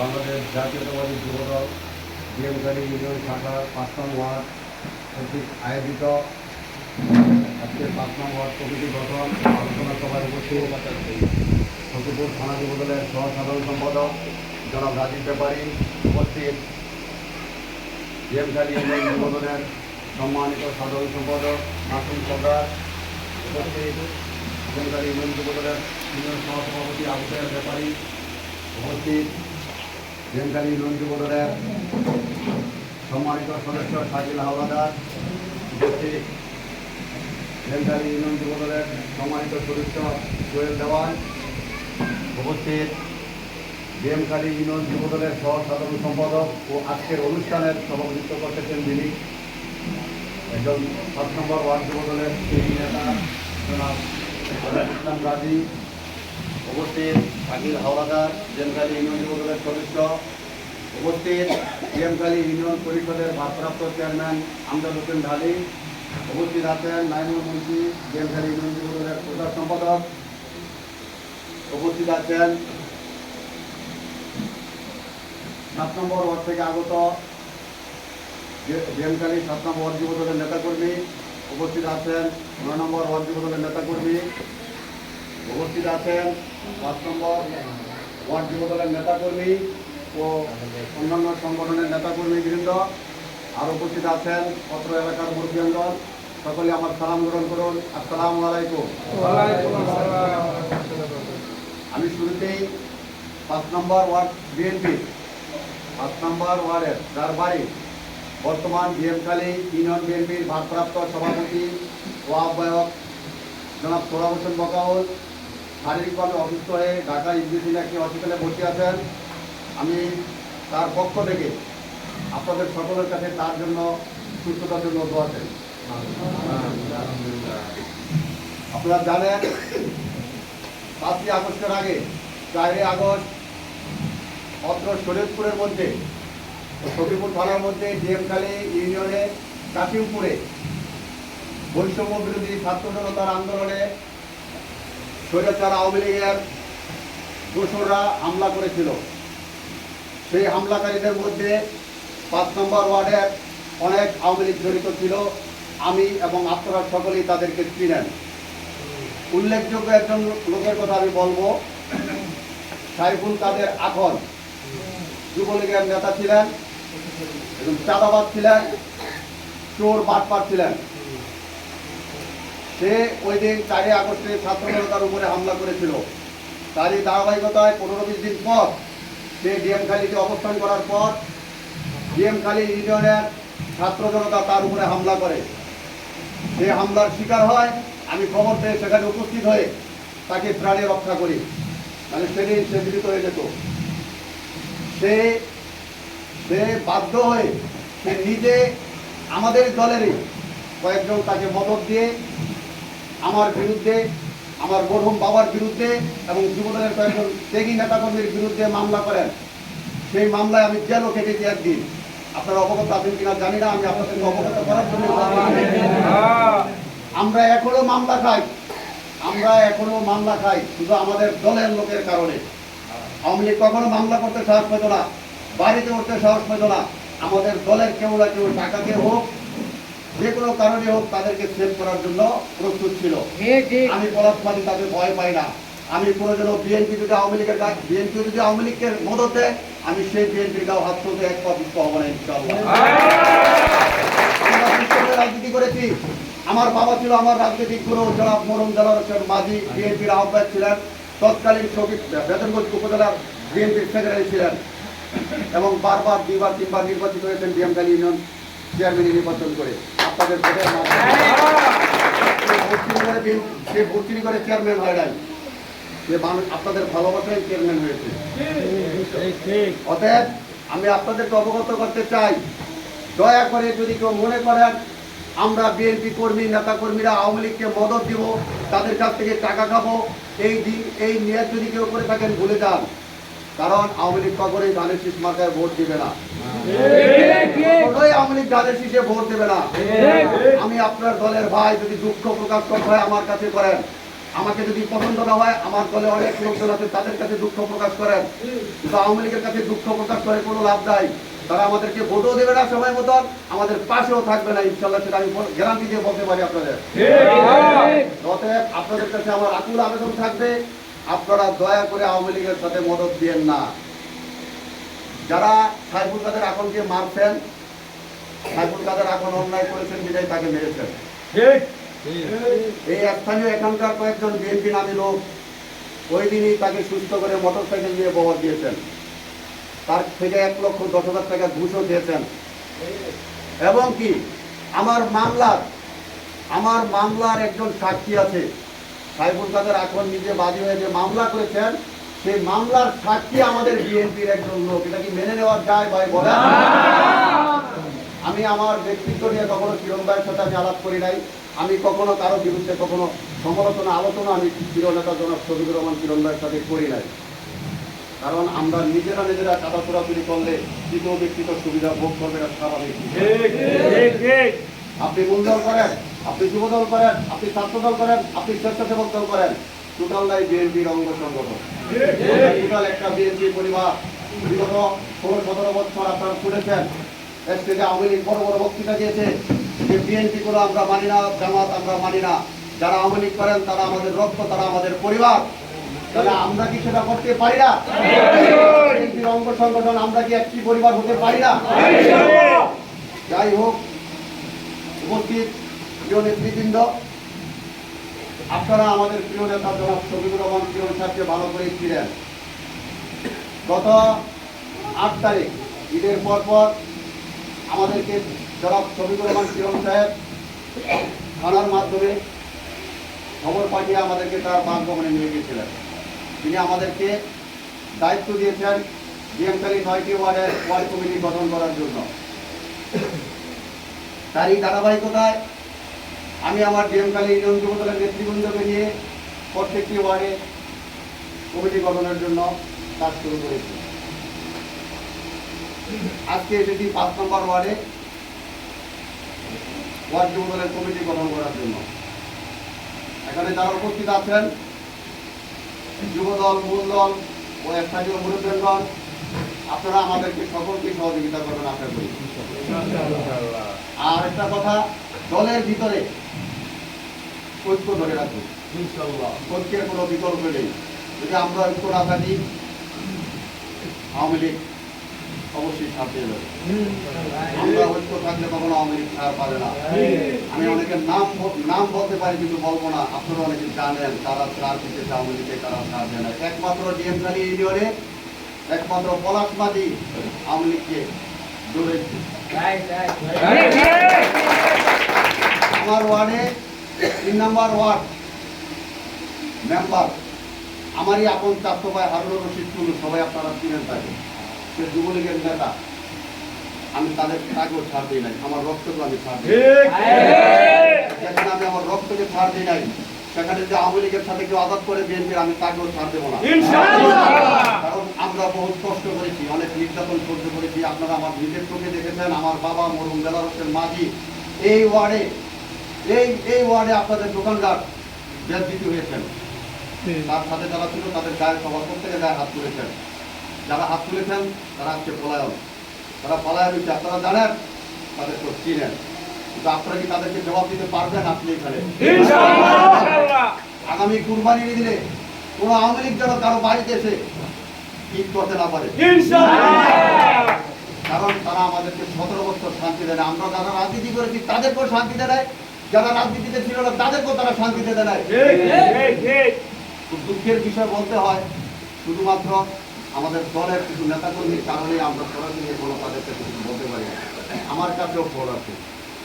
বাংলাদেশ জাতীয়তাবাদী যুবদল বিএমখালী ইউনিয়ন শাখার ৫ নং ওয়ার্ড কর্তৃক আয়োজিত আজকের ৫ নং ওয়ার্ড কমিটি গঠন আলোচনা সভায় উপস্থিত ফকিরপুর থানা যুবদলের সহসাধারণ সম্পাদক জনাব রাজীব ব্যাপারী, উপস্থিত বিএমখালী ইউনিয়ন যুবদলের সম্মানিত সাধারণ সম্পাদক মাসুম সরকার, উপস্থিত বিএমখালী ইউনিয়ন যুবদলের ইউনিয়ন সহসভাপতি আবু সাহেব ব্যাপারী, উপস্থিত বিএমখালী ইউনিয়ন যুবদলের সম্মানিত সদস্য শাকিল হাওলাদার, উপস্থিত বিএমখালী ইউনিয়ন যুবদলের সম্মানিত সদস্য সোহেল দেওয়ান, উপস্থিত বিএমখালী ইউনিয়ন যুবদলের সহ সাধারণ সম্পাদক ও আজকের অনুষ্ঠানের সভাপতিত্ব করতেছেন যিনি একজন ৭ নম্বর ওয়ার্ড যুবদলের সেই নেতা জনাব ইসলাম গাজী, উপস্থিত শাকিল হাওলাদার বিএমখালী ইউনিয়ন যুবদলের সদস্য, উপস্থিত বিএমখালী ইউনিয়ন পরিষদের ভারপ্রাপ্ত চেয়ারম্যান আমজাদ হোসেন ঢালি, উপস্থিত আছেন নাইমুল মুন্সি বিএমখালী ইউনিয়ন যুবদলের প্রচার সম্পাদক, উপস্থিত আছেন ৭ নম্বর ওয়ার্ড থেকে আগত বিএমখালী ৭ নম্বর ওয়ার্ড যুবদলের নেতাকর্মী, উপস্থিত আছেন ৯ নম্বর ওয়ার্ড যুবদলের নেতাকর্মী, উপস্থিত আছেন ৫ নম্বর ওয়ার্ড যুবদলের নেতাকর্মী ও অন্যান্য সংগঠনের নেতাকর্মীবৃন্দ, আর উপস্থিত আছেন অত্র এলাকার মুরব্বীগণ। সকলে আমার সালাম গ্রহণ করুন। আসসালামু আলাইকুম। আমি শুরুতেই ৫ নম্বর ওয়ার্ড বিএনপি ৫ নম্বর ওয়ার্ডের যার বাড়ি বর্তমান বিএমখালী ইউনিয়ন বিএনপির ভারপ্রাপ্ত সভাপতি ও আহ্বায়ক জনাব সোহরাব হোসেন বকাউল শারীরিকভাবে অসুস্থ হয়ে ঢাকা ইউনিভার্সিটির একটি হসপিটালে ভর্তি আছেন। আমি তার পক্ষ থেকে আপনাদের সকলের কাছে তার জন্য সুস্থতার জন্য দোয়া চাই। আপনারা জানেন ৫ই আগস্টের আগে ৪ই আগস্ট অত্র শরীয়তপুরের মধ্যে সখীপুর থানার মধ্যে বিএমখালী ইউনিয়নে কাশিমপুরে বৈষম্য বিরোধী ছাত্র জনতার আন্দোলনে স্বৈরাচার আওয়ামী লীগের দোসররা হামলা করেছিল। সেই হামলাকারীদের মধ্যে ৫ নম্বর ওয়ার্ডের অনেক আওয়ামী লীগ জড়িত ছিল। আমি এবং আপনারা সকলেই তাদেরকে চিনেন। উল্লেখযোগ্য একজন লোকের কথা আমি বলবো, সাইফুল কাদের আখন যুবলীগের নেতা ছিলেন এবং চাঁদাবাজ ছিলেন, চোর বাটপার ছিলেন। সে ওই দিন ৪ই আগস্টে ছাত্র জনতার উপরে হামলা করেছিল। তারই ধারাবাহিকতায় ১৫-২০ দিন পর সে বিএমখালীতে অবস্থান করার পর বিএমখালী ইউনিয়নের ছাত্র জনতা তার উপরে হামলা করে। সে হামলার শিকার হয়। আমি খবর পেয়ে সেখানে উপস্থিত হয়ে তাকে প্রাণে রক্ষা করি, মানে সেদিন সে জীবিত হয়ে যেত। সে বাধ্য হয়ে সে নিজে আমাদের দলেরই কয়েকজন তাকে মদত দিয়ে আমার বিরুদ্ধে, আমার মরহুম বাবার বিরুদ্ধে এবং যুবদলের কয়েকজন ত্যাগী নেতাকর্মীর বিরুদ্ধে মামলা করেন। সেই মামলায় আমি জেলও কেটেছি একদিন। আপনারা অবগত আছেন কিনা জানি না, আমি আপনাদেরকে অবগত করার জন্য আমরা এখনো মামলা খাই শুধু আমাদের দলের লোকের কারণে। আওয়ামী লীগ কখনো মামলা করতে সাহস পেত না, বাড়িতে উঠতে সাহস পেত না। আমাদের দলের কেউ না কেউ টাকাকে হোক যে কোনো কারণে হোক তাদেরকে সেভ করার জন্য প্রস্তুত ছিল। আমি পলাশমানি তাদের ভয় পাই না। আমি প্রয়োজন বিএনপি যদি আওয়ামী লীগকে মদত দেয়, আমি সেই বিএনপির গাও হাত তুলতে এক পা পিছু হবো না ইনশাআল্লাহ। আমরা রাজনীতি করেছি। আমার বাবা ছিল আমার রাজনৈতিক গুরু জনাব মরহুম দেলোয়ার হোসেন মাঝি, বিএনপির আহ্বায়ক ছিলেন, তৎকালীন বেতনগঞ্জ উপজেলার বিএনপির সেক্রেটারি ছিলেন এবং বারবার 2বার 3বার নির্বাচিত হয়েছেন বিএমখালী ইউনিয়ন চেয়ারম্যান নির্বাচন করে। আপনাদের ভোটের মাধ্যমে সে ভর্তি করে চেয়ারম্যান হয় নাই, সে মানুষ আপনাদের ভালোবাসায় চেয়ারম্যান হয়েছে। অতএব আমি আপনাদেরকে অবগত করতে চাই, দয়া করে যদি কেউ মনে করেন আমরা বিএনপি কর্মী নেতাকর্মীরা আওয়ামী লীগকে মদত দিব, তাদের কাছ থেকে টাকা খাবো, এই নিয়ত যদি কেউ করে থাকেন ভুলে যান। কারণ আওয়ামী লীগ কখনোই ধানের শীষ মার্কায় ভোট দিবে না, আওয়ামী লীগ ধানের শীষে ভোট দেবে না। আমি আপনার দলের ভাই, যদি দুঃখ প্রকাশ করতে হয় আমার কাছে করেন। আমাকে যদি পছন্দ না হয়, আমার দলে অনেক লোকজন আছে তাদের কাছে দুঃখ প্রকাশ করেন, কিন্তু আওয়ামী লীগের কাছে দুঃখ প্রকাশ করে কোনো লাভ নাই। তারা আমাদেরকে ভোটও দেবে না সময় মতন, আমাদের পাশেও থাকবে না ইনশাল্লাহ, সেটা আমি গ্যারান্টি দিয়ে বলতে পারি আপনাদের। অতএব আপনাদের কাছে আমার আকুল আবেদন থাকবে, আপনারা দয়া করে আওয়ামী লীগের সাথে মদত দিয়েন না। যারা সাইফুল কাদের আখনকে মারছেন, সাইফুল কাদের আখন অন্যায় করেছেন বিদায় তাকে মেরেছেন। এই স্থানীয় এখানকার কয়েকজন বিএনপি নামী লোক ওই দিনই তাকে সুস্থ করে মোটরসাইকেল নিয়ে বহর দিয়েছেন, তার থেকে 1,10,000 টাকা ঘুষও দিয়েছেন। এবং কি আমার মামলার একজন সাক্ষী আছে, সাইফুল কাদের এখন নিজে বাদী হয়ে যে মামলা করেছেন, সেই মামলার সাক্ষী আমাদের বিএনপির একজন লোক। এটা কি মেনে নেওয়া যায় ভাই বলেন? আমি আমার ব্যক্তিত্ব নিয়ে কখনো কিরণ ভাইয়ের সাথে আমি আলাপ করি নাই, আমি কখনো কারো বিরুদ্ধে কখনো সমালোচনা আলোচনা আমি প্রিয় নেতা জনাব শফিকুর রহমান কিরণ ভাইয়ের সাথে করি নাই। কারণ আমরা নিজেরা চাঁদা চোরাচুরি করলে তৃতীয় ব্যক্তিগত সুবিধা ভোগ করবে না, স্বাভাবিক। আপনি মূলদল করেন, আপনি যুবদল করেন, আপনি ছাত্রদল করেন, আপনি স্বেচ্ছাসেবক দল করেন, টোটালটাই বিএনপির অঙ্গ সংগঠন। টোটাল একটা বিএনপি পরিবার। বিগত 16-17 বছর আপনারা শুনেছেন স্টেজে আওয়ামী লীগ বড় বড় বক্তৃতা দিয়েছে যে বিএনপি করে আমরা মানি না, জামাত আমরা মানি না। যারা আওয়ামী লীগ করেন তারা আমাদের রক্ত, তারা আমাদের পরিবার। তাহলে আমরা কি সেটা করতে পারি না? বিএনপির অঙ্গ সংগঠন আমরা কি একটি পরিবার হতে পারি না? যাই হোক, উপস্থিত প্রিয় নেতৃবৃন্দ, আপনারা আমাদের প্রিয় নেতা জনাব শফিকুর রহমান কিরণ সাহেবকে ভালো করে ছিলেন। গত 8 তারিখ ঈদের পর আমাদেরকে জনাব শফিকুর রহমান কিরণ সাহেব থানার মাধ্যমে খবর পাঠিয়ে আমাদেরকে তার বাসভবনে নিয়ে গিয়েছিলেন। তিনি আমাদেরকে দায়িত্ব দিয়েছেন ডিএমখালী 9টি ওয়ার্ডের ওয়ার্ড কমিটি গঠন করার জন্য। তারই ধারাবাহিকতায় আমি আমার ডিএমখালী ইউনিয়ন যুবদলের নেতৃবৃন্দকে নিয়ে প্রত্যেকটি ওয়ার্ডে কমিটি গঠনের জন্য কাজ শুরু করেছি। আজকে এসেছি 5 নম্বর ওয়ার্ডে ওয়ার্ড যুবদলের কমিটি গঠন করার জন্য। এখানে যারা উপস্থিত আছেন যুবদল, মূলদল ও স্থানীয় মুরব্বীগণ, আপনারা আমাদেরকে সকলকে সহযোগিতা করবেন আশা করি। আর একটা কথা, দলের ভিতরে ঐক্য ধরে রাখুন, ঐক্যের কোনো বিকল্প নেই। যদি আমরা ঐক্য না থাকি আওয়ামী লীগ অবশ্যই ছাড় পেয়ে যাবে। আমরা ঐক্য থাকলে কখনো আওয়ামী লীগ ছাড় পাবে না। আমি অনেকের নাম বলতে পারি কিন্তু বলবো না, আপনারা অনেকে জানেন তারা ছাড় দিতেছে আওয়ামী লীগে, তারা ছাড় দেয় না। একমাত্র ডিএমখালী ইউনিয়নে একমাত্র পলাশমাদি আওয়ামী লীগকে দৌড়েছে। আমার ওয়ার্ডে 3 নম্বর ওয়ার্ড মেম্বার আমারই আপন চাচাতো ভাই হারুনুর রশিদ টুলু, সবাই আপনারা চিনেন তাকে, সে যুবলীগের নেতা। আমি তাকেও ছাড় দিই নাই, আমার রক্তকে আমি ছাড় দিই। যেখানে আমি আমার রক্তকে ছাড় দিই নাই, সেখানে যে আওয়ামী লীগের সাথে কেউ আঘাত করে বিএনপির, আমি তাকেও ছাড় দেবো না। কারণ আমরা বহুত কষ্ট করেছি, অনেক নির্যাতন সহ্য করেছি। আপনারা আমার নিজের চোখে দেখেছেন, আমার বাবা মরহুম বেলাল হোসেন মাঝি এই ওয়ার্ডে আপনাদের দোকানদার বেজ্জিত হয়েছেন। তার সাথে যারা ছিল তাদের গায়ে সবার প্রত্যেকের গায়ে হাত তুলেছেন। যারা হাত তুলেছেন তারা আজকে পলায়ন, তারা পলায়ন হয়েছে। আপনারা জানেন, তাদের তো চিনেন, কিন্তু আপনারা কি তাদেরকে জবাব দিতে পারবেন? আপনি এখানে আগামী কুরবানির দিনে কোন আওয়ামী লীগ যেন কারো বাড়িতে এসে ঈদ করতে না পারে, কারণ তারা আমাদেরকে 17 বছর শান্তি দেয় না। আমরা যারা রাজনীতি করেছি তাদেরকেও শান্তি দেয়, যারা রাজনীতিতে ছিল না তাদেরকেও তারা শান্তিতে দেয়। খুব দুঃখের বিষয় বলতে হয়, শুধুমাত্র আমাদের দলের কিছু নেতাকর্মীর কারণে আমরা সরাসরি কোনো তাদেরকে কিছু বলতে পারি না। আমার কাছেও ফোন আছে,